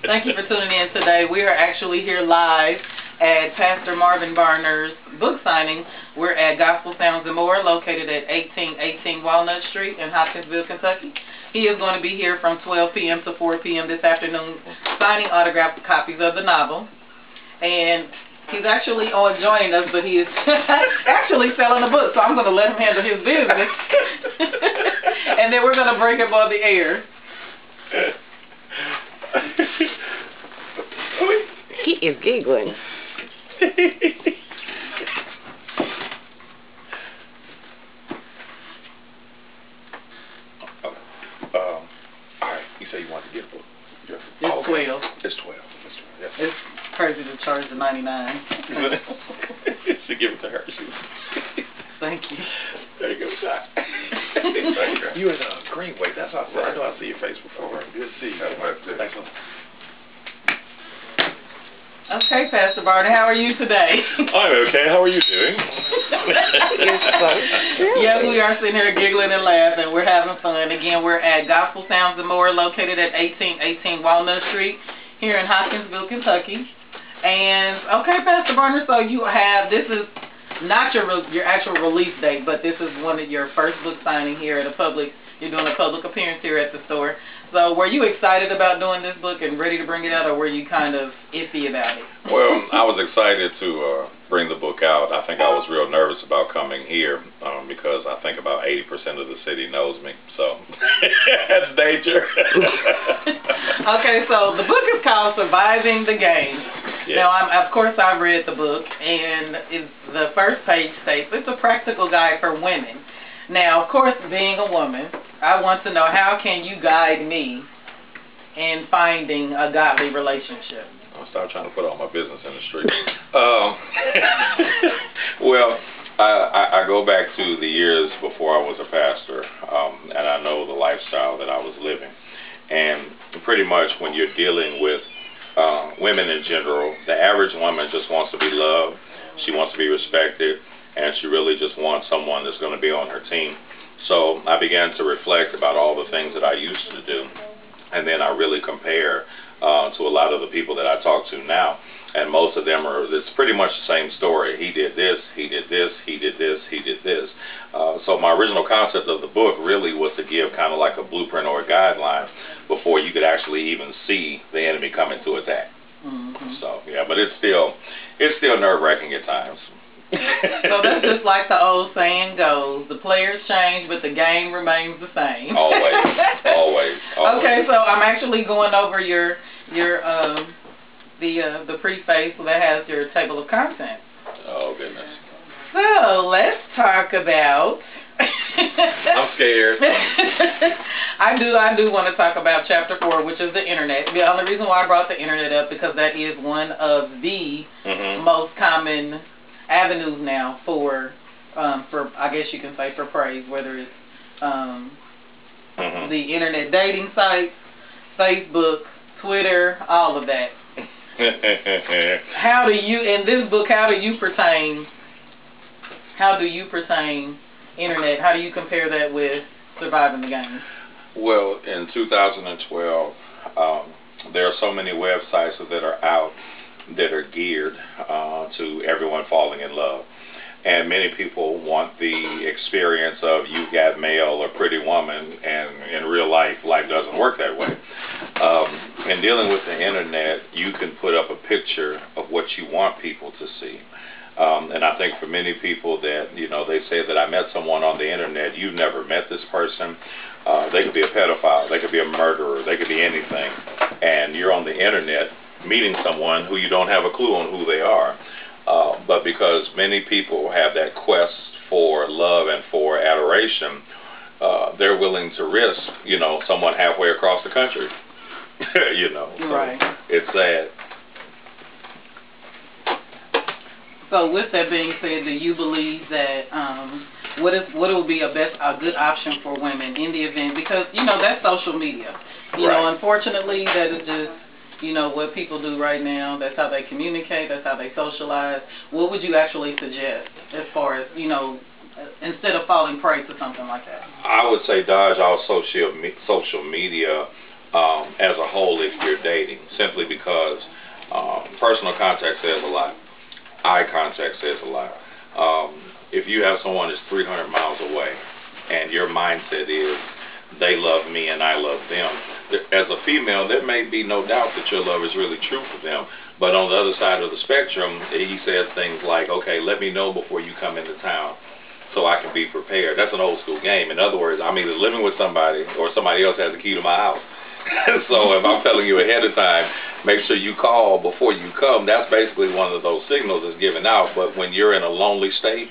Thank you for tuning in today. We are actually here live at Pastor Marvin Barner's book signing. We're at Gospel Sounds and More, located at 1818 Walnut Street in Hopkinsville, Kentucky. He is going to be here from 12 p.m. to 4 p.m. this afternoon, signing autographed copies of the novel. And he's actually joining us, but he is actually selling a book, so I'm going to let him handle his business. And then we're going to break him on the air. He is giggling. All right, you say you want to get a book. It's 12. It's 12. Yes. It's crazy to charge the 99. So give it to her. Thank you. There you go, Doc. You in Greenway. That's how I know I see your face before. Good to see you. Thanks a lot. Okay, Pastor Barney, how are you today? I'm okay. How are you doing? Yes, we are sitting here giggling and laughing. We're having fun. Again, we're at Gospel Sounds and More, located at 1818 Walnut Street here in Hopkinsville, Kentucky. And, okay, Pastor Barney, so you have, this is not your actual release date, but this is one of your first book signing here at you're doing a public appearance here at the store. So were you excited about doing this book and ready to bring it out, or were you kind of iffy about it? Well, I was excited to bring the book out. I think I was real nervous about coming here because I think about 80% of the city knows me. So that's danger. Okay, so the book is called Surviving the Game. Yeah. Now, of course, I've read the book, and the first page states it's a practical guide for women. Now, of course, being a woman, I want to know, how can you guide me in finding a godly relationship? I'll start trying to put all my business in the street. Well, I go back to the years before I was a pastor, and I know the lifestyle that I was living. And pretty much when you're dealing with women in general, the average woman just wants to be loved, she wants to be respected, and she really just wants someone that's going to be on her team. So I began to reflect about all the things that I used to do, and then I really compare to a lot of the people that I talk to now, and most of them it's pretty much the same story. He did this, he did this, he did this, he did this. So my original concept of the book really was to give kind of like a blueprint or a guideline before you could actually even see the enemy coming to attack. Mm-hmm. So yeah, but it's still nerve-wracking at times. So that's just like the old saying goes, the players change, but the game remains the same. Always, always, always. Okay, so I'm actually going over the preface that has your table of contents. Oh, goodness. So let's talk about... I'm scared. I do want to talk about chapter 4, which is the internet. The only reason why I brought the internet up because that is one of the most common avenues now for I guess you can say for praise, whether it's the internet dating sites, Facebook, Twitter, all of that. How do you, in this book, how do you pertain internet? How do you compare that with Surviving the Game? Well, in 2012, there are so many websites that are out that are geared to everyone falling in love. And many people want the experience of You Got Mail or Pretty Woman, and in real life doesn't work that way. In dealing with the internet, you can put up a picture of what you want people to see. And I think for many people that, they say that I met someone on the internet, you've never met this person. They could be a pedophile, they could be a murderer, they could be anything. And you're on the internet meeting someone who you don't have a clue on who they are. But because many people have that quest for love and for adoration, they're willing to risk, someone halfway across the country. So right. It's sad. So with that being said, do you believe that what will be a good option for women in the event? Because that's social media. Unfortunately, that is just what people do right now. That's how they communicate. That's how they socialize. What would you actually suggest as far as instead of falling prey to something like that? I would say dodge all social media as a whole if you're dating, simply because personal contact says a lot. Eye contact says a lot. If you have someone that's 300 miles away and your mindset is they love me and I love them, as a female, there may be no doubt that your love is really true for them. But on the other side of the spectrum, he says things like, okay, let me know before you come into town so I can be prepared. That's an old school game. In other words, I'm either living with somebody or somebody else has the key to my house. So if I'm telling you ahead of time, make sure you call before you come, that's basically one of those signals that's given out. But when you're in a lonely state,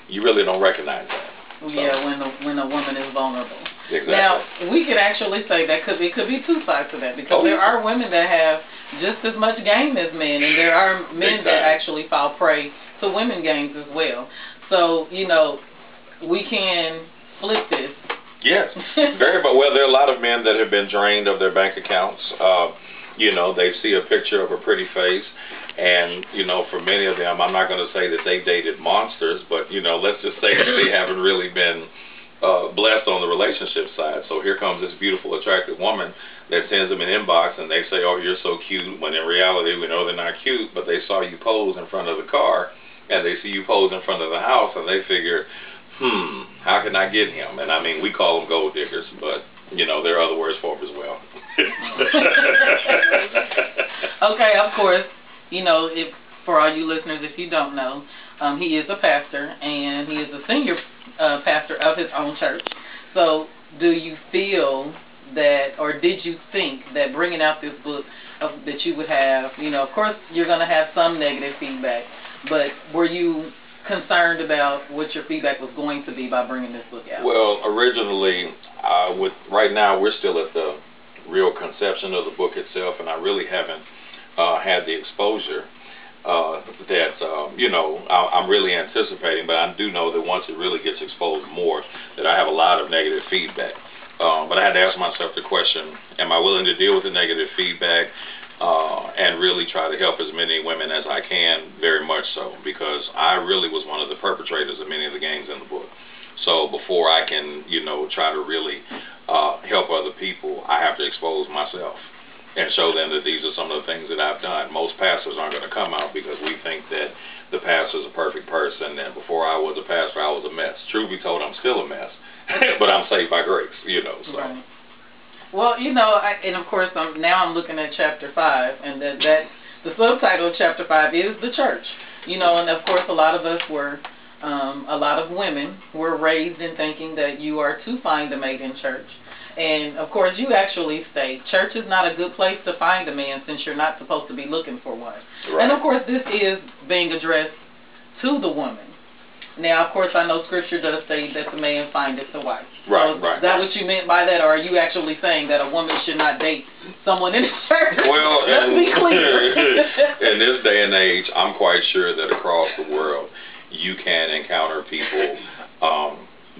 you really don't recognize that. So. Yeah, when a woman is vulnerable. Exactly. Now, we could actually say that could be two sides to that, because there are women that have just as much game as men, and there are men that actually fall prey to women games as well. So, you know, we can flip this. Yes, very much. Well, there are a lot of men that have been drained of their bank accounts. You know, they see a picture of a pretty face, and, you know, for many of them, I'm not going to say that they dated monsters, but, you know, let's just say that they haven't really been blessed on the relationship side. So here comes this beautiful, attractive woman that sends them an inbox, and they say, oh, you're so cute, when in reality, we know they're not cute, but they saw you pose in front of the car, and they see you pose in front of the house, and they figure, how can I get him? And I mean, we call them gold diggers, but, you know, there are other words for them as well. Okay, of course, you know, if for all you listeners, if you don't know, he is a pastor, and he is a senior pastor of his own church. So do you feel that, or did you think that bringing out this book that you would have, you know, of course you're going to have some negative feedback, but were you concerned about what your feedback was going to be by bringing this book out? Well, originally, right now we're still at the real conception of the book itself, and I really haven't had the exposure that, you know, I'm really anticipating, but I do know that once it really gets exposed more, that I have a lot of negative feedback. But I had to ask myself the question, am I willing to deal with the negative feedback and really try to help as many women as I can? Very much so, because I really was one of the perpetrators of many of the games in the book. So before I can, you know, try to really help other people, I have to expose myself and show them that these are some of the things that I've done. Most pastors aren't going to come out because we think that the pastor's a perfect person, and before I was a pastor, I was a mess. Truth be told, I'm still a mess, but I'm saved by grace, you know. So. Right. Well, you know, and of course, now I'm looking at chapter 5, and that the subtitle of chapter 5 is the church. You know, and of course, a lot of us were, a lot of women were raised in thinking that you are to find a mate in church. And, of course, you actually state church is not a good place to find a man since you're not supposed to be looking for one. Right. And, of course, this is being addressed to the woman. Now, of course, I know Scripture does say that the man findeth a wife. Right, so right. Is that what you meant by that, or are you actually saying that a woman should not date someone in the church? Well, let's be clear. In this day and age, I'm quite sure that across the world, you can encounter people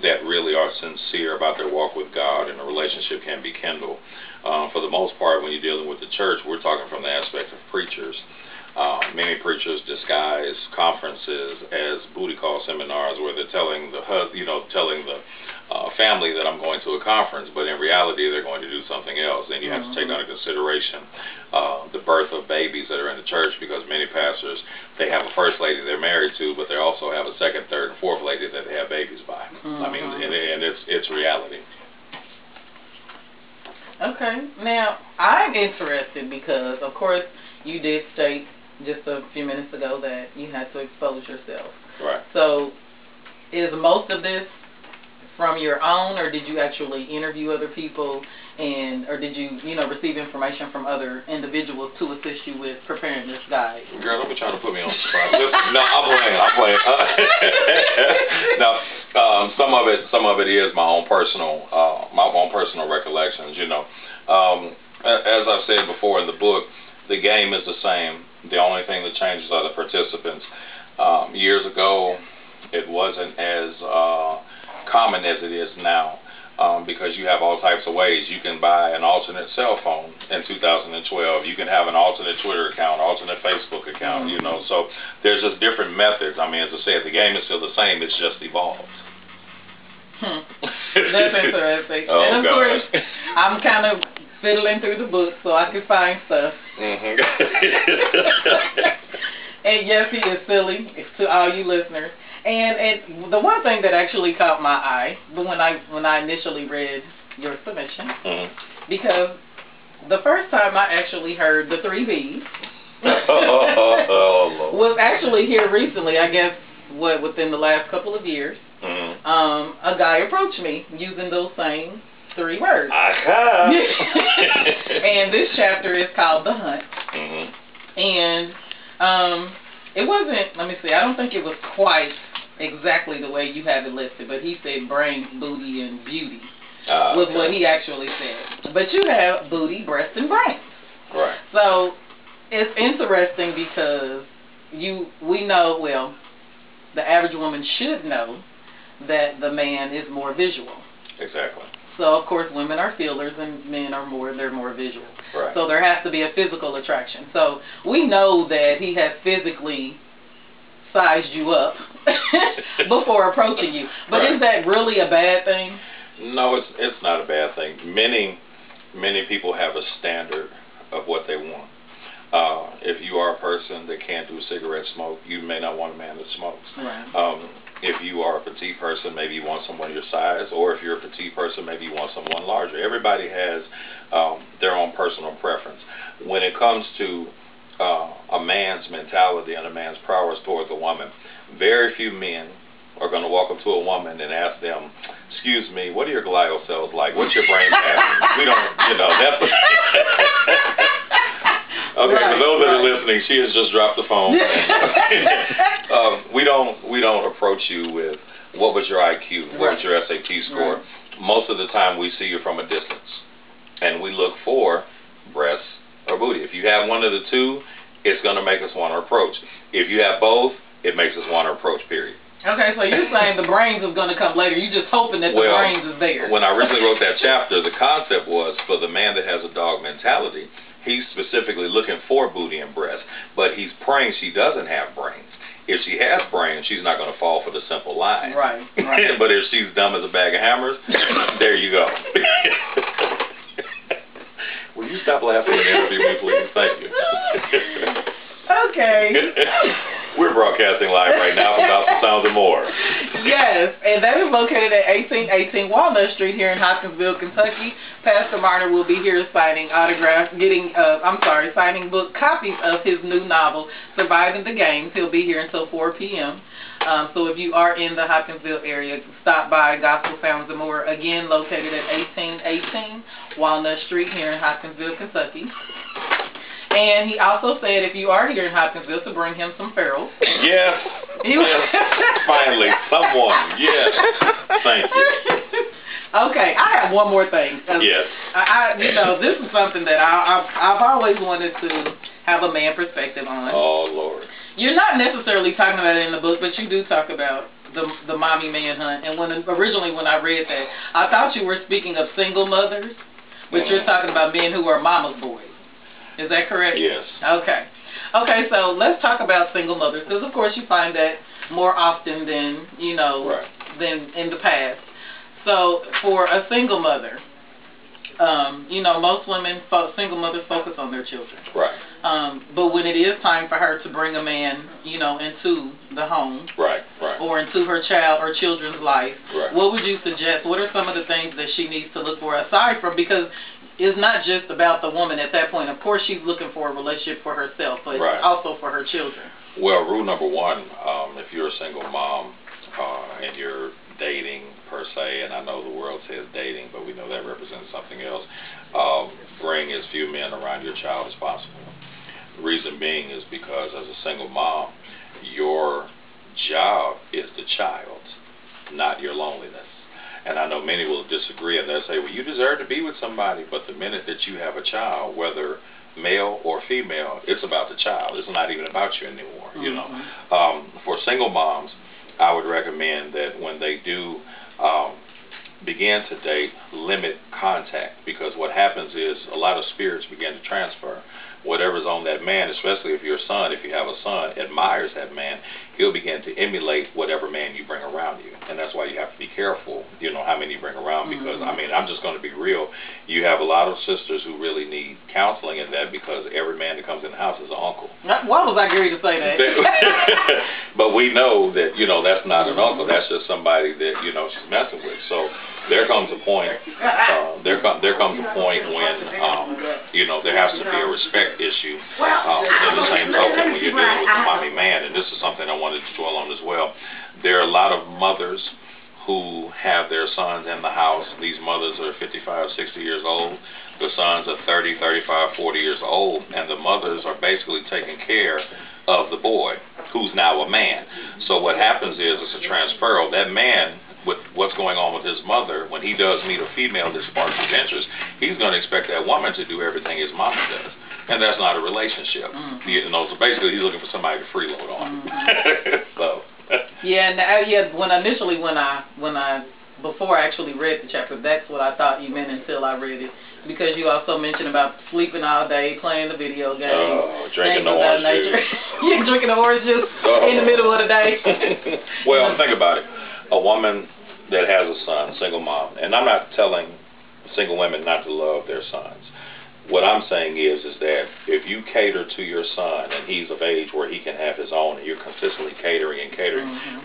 that really are sincere about their walk with God, and a relationship can be kindled. For the most part, when you're dealing with the church, we're talking from the aspect of preachers. Many preachers disguise conferences as booty call seminars, where they're telling the family that I'm going to a conference, but in reality they're going to do something else. And you have to take under consideration the birth of babies that are in the church, because many pastors, they have a first lady they're married to, but they also have a second, third, and fourth lady that they have babies by. I mean, and it's reality. Okay. Now, I'm interested because, of course, you did state just a few minutes ago that you had to expose yourself. Right. So, is most of this from your own, or did you actually interview other people, or did you, receive information from other individuals to assist you with preparing this guide? Girl, don't be trying to put me on the spot. No, I'm playing. No, some of it is my own personal recollections. As I've said before in the book, the game is the same. The only thing that changes are the participants. Years ago, it wasn't as common as it is now, because you have all types of ways. You can buy an alternate cell phone in 2012. You can have an alternate Twitter account, alternate Facebook account, So there's just different methods. I mean, as I said, the game is still the same. It's just evolved. That's interesting. Oh, and of course, I'm kind of fiddling through the book so I could find stuff. Mm-hmm. And yes, he is silly to all you listeners. And the one thing that actually caught my eye when I initially read your submission, because the first time I actually heard the 3 B's was actually here recently, I guess, within the last couple of years. A guy approached me using those same 3 words. And this chapter is called The Hunt. And it wasn't, let me see, I don't think it was quite exactly the way you have it listed, but he said brains, booty, and beauty was what he actually said. But you have booty, breast, and brains. Right. So it's interesting because we know, well, the average woman should know that the man is more visual. Exactly. So of course women are feelers and men are more visual. Right. So there has to be a physical attraction. So we know that he has physically sized you up before approaching you. But is that really a bad thing? No, it's not a bad thing. Many people have a standard of what they want. If you are a person that can't do cigarette smoke, you may not want a man that smokes. Right. If you are a petite person, maybe you want someone your size, or if you're a petite person, maybe you want someone larger. Everybody has their own personal preference. When it comes to a man's mentality and a man's prowess towards a woman, very few men are going to walk up to a woman and ask them, "Excuse me, what are your glial cells like? What's your brain pattern?" We don't, that's okay, for those that are listening, she has just dropped the phone. We don't approach you with what was your IQ, what was your SAT score. Right. Most of the time we see you from a distance, and we look for breasts or booty. If you have one of the two, it's going to make us want to approach. If you have both, it makes us want to approach, period. Okay, so you're saying the brains is going to come later. You're just hoping that the brains is there. When I originally wrote that chapter, the concept was for the man that has a dog mentality, he's specifically looking for booty and breast, but he's praying she doesn't have brains. If she has brains, she's not going to fall for the simple line. Right. But if she's dumb as a bag of hammers, there you go. Will you stop laughing and interview me, please? Thank you. Okay. We're broadcasting live right now from Gospel Sounds and More. Yes, and that is located at 1818 Walnut Street here in Hopkinsville, Kentucky. Pastor Marner will be here signing signing book copies of his new novel, Surviving the Games. He'll be here until 4 p.m. So if you are in the Hopkinsville area, stop by Gospel Sounds and More, again located at 1818 Walnut Street here in Hopkinsville, Kentucky. And he also said if you are here in Hopkinsville to bring him some ferals. Yes. Finally, someone. Yes. Thank you. Okay, I have one more thing. Yes. This is something that I've always wanted to have a man perspective on. Oh, Lord. You're not necessarily talking about it in the book, but you do talk about the mommy man hunt. And originally when I read that, I thought you were speaking of single mothers, but you're talking about men who are mama's boys. Is that correct? Yes. Okay. Okay, so let's talk about single mothers, because of course you find that more often than, than in the past. So for a single mother, most single mothers focus on their children. Right. But when it is time for her to bring a man, into the home, right, or into her child or children's life, right, what would you suggest? What are some of the things that she needs to look for aside from, because it's not just about the woman at that point. Of course, she's looking for a relationship for herself, but also for her children. Well, rule number one, if you're a single mom and you're dating per se, and I know the world says dating, but we know that represents something else, bring as few men around your child as possible. The reason being is because as a single mom, your job is the child, not your loneliness. And I know many will disagree, and they'll say, well, you deserve to be with somebody. But the minute that you have a child, whether male or female, it's about the child. It's not even about you anymore, For single moms, I would recommend that when they do begin to date, limit contact. Because what happens is a lot of spirits begin to transfer. whatever's on that man, especially if your son, if you have a son, admires that man, he'll begin to emulate whatever man you bring around you. And that's why you have to be careful, you know, how many you bring around, because, I mean, I'm just going to be real. You have a lot of sisters who really need counseling in that, because every man that comes in the house is an uncle. Why was I agreed to say that? But we know that, you know, that's not an uncle. That's just somebody that, you know, she's messing with. So there comes a point, there comes a point when, you know, there has to be a respect issue in the same token when you're dealing with a mommy man. And this is something I wanted to dwell on as well. There are a lot of mothers who have their sons in the house. These mothers are 55, 60 years old. The sons are 30, 35, 40 years old. And the mothers are basically taking care of the boy, who's now a man. So what happens is it's a transferal. That man, with what's going on with his mother, when he does meet a female that sparks his interest, he's going to expect that woman to do everything his mama does. And that's not a relationship. You know, so basically he's looking for somebody to freeload on. So. Yeah, and before I actually read the chapter, that's what I thought you meant until I read it. Because you also mentioned about sleeping all day, playing the video game. Oh, drinking the orange juice. You're drinking the orange juice in the middle of the day. Well, think about it. A woman that has a son, single mom, and I'm not telling single women not to love their sons. What I'm saying is that if you cater to your son and he's of age where he can have his own, and you're consistently catering,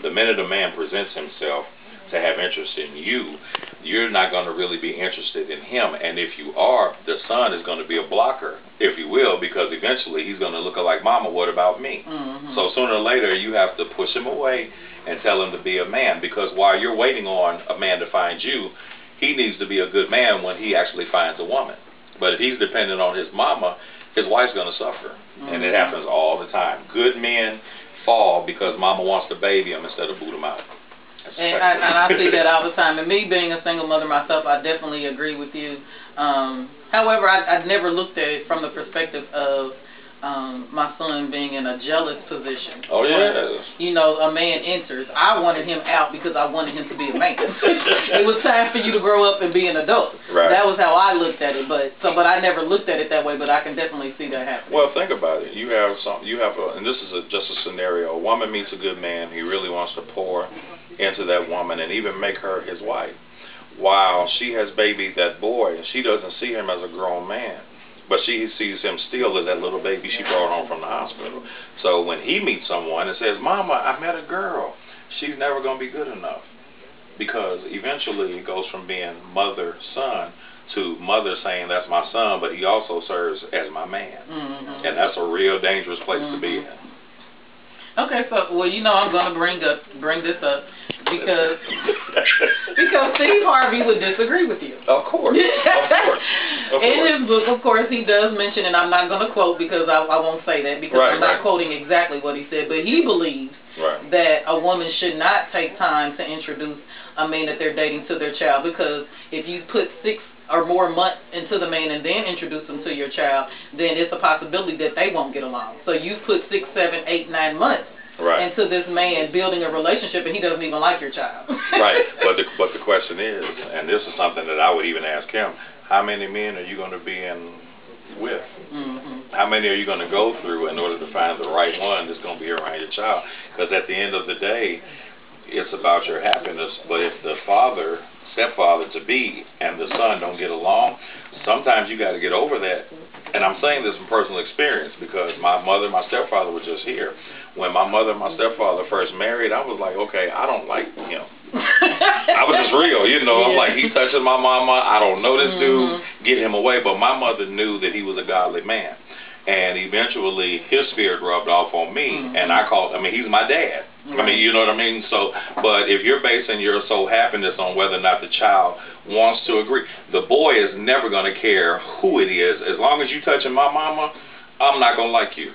the minute a man presents himself to have interest in you, you're not going to really be interested in him. And if you are, the son is going to be a blocker, if you will, because eventually he's going to look like, Mama, what about me? So sooner or later you have to push him away and tell him to be a man, because while you're waiting on a man to find you, he needs to be a good man when he actually finds a woman. But if he's dependent on his mama, his wife's going to suffer. And it happens all the time. Good men fall because mama wants to baby them instead of boot them out. And I see that all the time. And me being a single mother myself, I definitely agree with you. However, I never looked at it from the perspective of my son being in a jealous position. Oh, yeah. When, you know, a man enters. I wanted him out because I wanted him to be a man. It was time for you to grow up and be an adult. Right. That was how I looked at it. But I never looked at it that way. But I can definitely see that happening. Well, think about it. And this is just a scenario. A woman meets a good man. He really wants to pour into that woman and even make her his wife. While she has babied that boy, and she doesn't see him as a grown man. But she sees him still as that little baby she brought home from the hospital. So when he meets someone and says, Mama, I met a girl, she's never going to be good enough. Because eventually it goes from being mother-son to mother saying, that's my son, but he also serves as my man. And that's a real dangerous place to be in. Okay, so, well, you know, I'm going to bring this up because Steve Harvey would disagree with you. Of course. In his book, of course, he does mention, and I'm not going to quote because I won't say that because I'm not quoting exactly what he said, but he believes that a woman should not take time to introduce a man that they're dating to their child, because if you put 6 or more months into the man and then introduce them to your child, then it's a possibility that they won't get along. So you put 6, 7, 8, 9 months into this man building a relationship, and he doesn't even like your child. But the question is, and this is something that I would even ask him, how many men are you going to be in with? How many are you going to go through in order to find the right one that's going to be around your child? Because at the end of the day, it's about your happiness. But if the stepfather to be and the son don't get along, sometimes you got to get over that. And I'm saying this from personal experience because my mother and my stepfather were just here. When my mother and my stepfather first married, I was like, okay, I don't like him. I was just real, you know. I'm like, he's touching my mama. I don't know this dude. Get him away. But my mother knew that he was a godly man. And eventually his spirit rubbed off on me, and he's my dad. I mean, you know what I mean? So, but if you're basing your sole happiness on whether or not the child wants to agree, the boy is never going to care who it is. As long as you touching my mama, I'm not going to like you.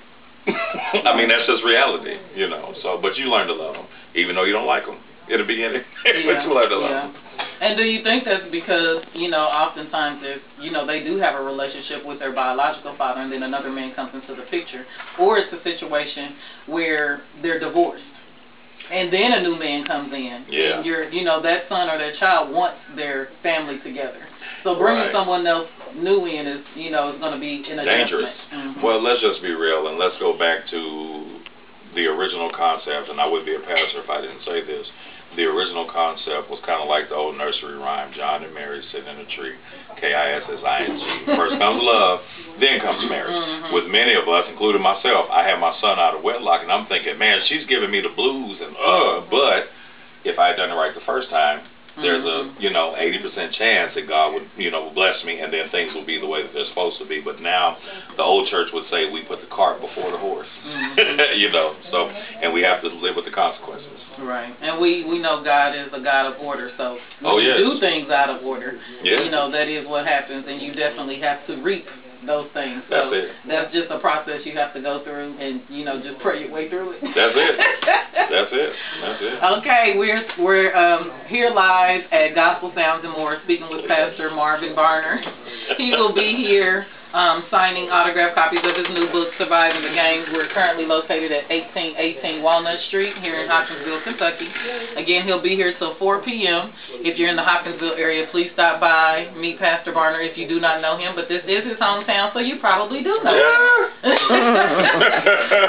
I mean, that's just reality, you know. So, but you learn to love them, even though you don't like them in the beginning. But you learn to love them. And do you think that's because, you know, oftentimes if, you know, they do have a relationship with their biological father and then another man comes into the picture, or it's a situation where they're divorced and then a new man comes in and you know, that son or that child wants their family together. So bringing Right. someone else new in is, is going to be an Dangerous. adjustment. Well, let's just be real, and let's go back to the original concept, and I would be a pastor if I didn't say this. The original concept was kind of like the old nursery rhyme, John and Mary sitting in a tree, K-I-S-S-I-N-G. First comes love, then comes marriage. Mm-hmm. With many of us, including myself, I had my son out of wedlock, and I'm thinking, man, she's giving me the blues, and but if I had done it right the first time, there's a 80% chance that God would bless me, and then things will be the way that they're supposed to be. But now the old church would say we put the cart before the horse. So and we have to live with the consequences. Right, and we know God is a God of order, so when yes. you do things out of order, yes. That is what happens, and you definitely have to reap those things. So that's it. That's just a process you have to go through, and just pray your way through it. That's it. That's it. That's it. Okay, we're here live at Gospel Sounds and More, speaking with Pastor Marvin Barner. He will be here signing autographed copies of his new book, Surviving the Games. We're currently located at 1818 Walnut Street here in Hopkinsville, Kentucky. Again, he'll be here till 4 p.m. If you're in the Hopkinsville area, please stop by, meet Pastor Barner if you do not know him. But this is his hometown, so you probably do know him.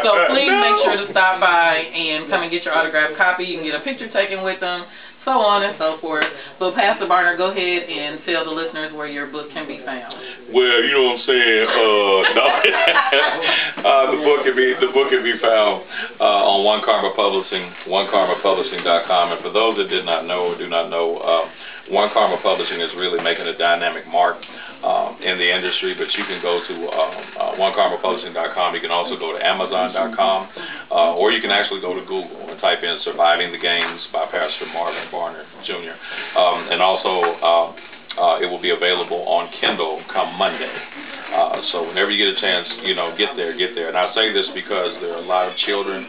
So please make sure to stop by and come and get your autographed copy. You can get a picture taken with him, so on and so forth. So Pastor Barner, go ahead and tell the listeners where your book can be found. Well, you know what I'm saying. The book can be found on One Karma Publishing, onekarmapublishing.com. And for those that did not know or do not know, One Karma Publishing is really making a dynamic mark in the industry. But you can go to onekarmapublishing.com. You can also go to amazon.com, or you can actually go to Google and type in "Surviving the Games" by Pastor Marvin Barner Jr. And also it will be available on Kindle come Monday. So whenever you get a chance, get there. And I say this because there are a lot of children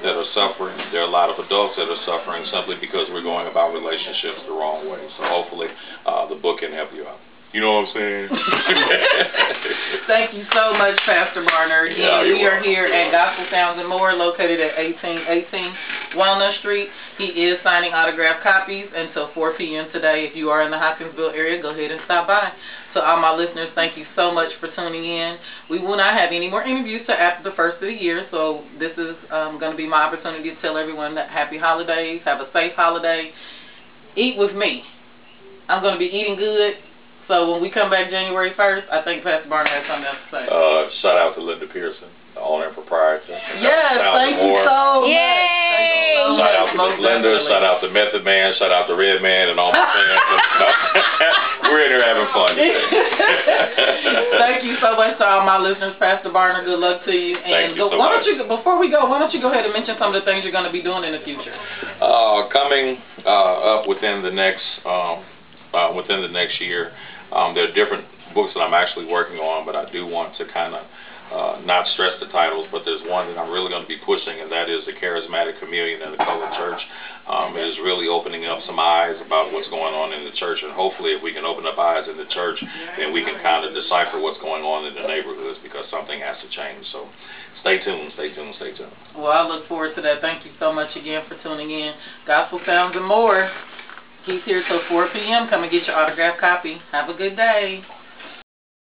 that are suffering. There are a lot of adults that are suffering simply because we're going about relationships the wrong way. So hopefully the book can help you out. You know what I'm saying? Thank you so much, Pastor Barner. Yeah, we are welcome. here at Gospel Sounds and More, located at 1818 Walnut Street. He is signing autographed copies until 4 p.m. today. If you are in the Hopkinsville area, go ahead and stop by. To all my listeners, thank you so much for tuning in. We will not have any more interviews till after the first of the year, so this is going to be my opportunity to tell everyone that happy holidays, have a safe holiday. Eat with me. I'm going to be eating good. So when we come back January 1st, I think Pastor Barner has something else to say. Shout out to Linda Pearson, the owner and proprietor. Yes, thank you so much. Yay! Shout out to Linda, shout out to Method Man, shout out to Red Man, and all my fans. We're in here having fun today. Thank you so much to all my listeners. Pastor Barner, good luck to you. And Thank you so much. Before we go, why don't you go ahead and mention some of the things you're going to be doing in the future? Coming up within the next year. There are different books that I'm actually working on, but I do want to kind of not stress the titles, but there's one that I'm really going to be pushing, and that is the Charismatic Communion in the Colored Church. It is really opening up some eyes about what's going on in the church, and hopefully if we can open up eyes in the church, then we can kind of decipher what's going on in the neighborhoods, because something has to change. So stay tuned, stay tuned, stay tuned. Well, I look forward to that. Thank you so much again for tuning in. Gospel Sounds and More. He's here till 4 p.m. Come and get your autographed copy. Have a good day.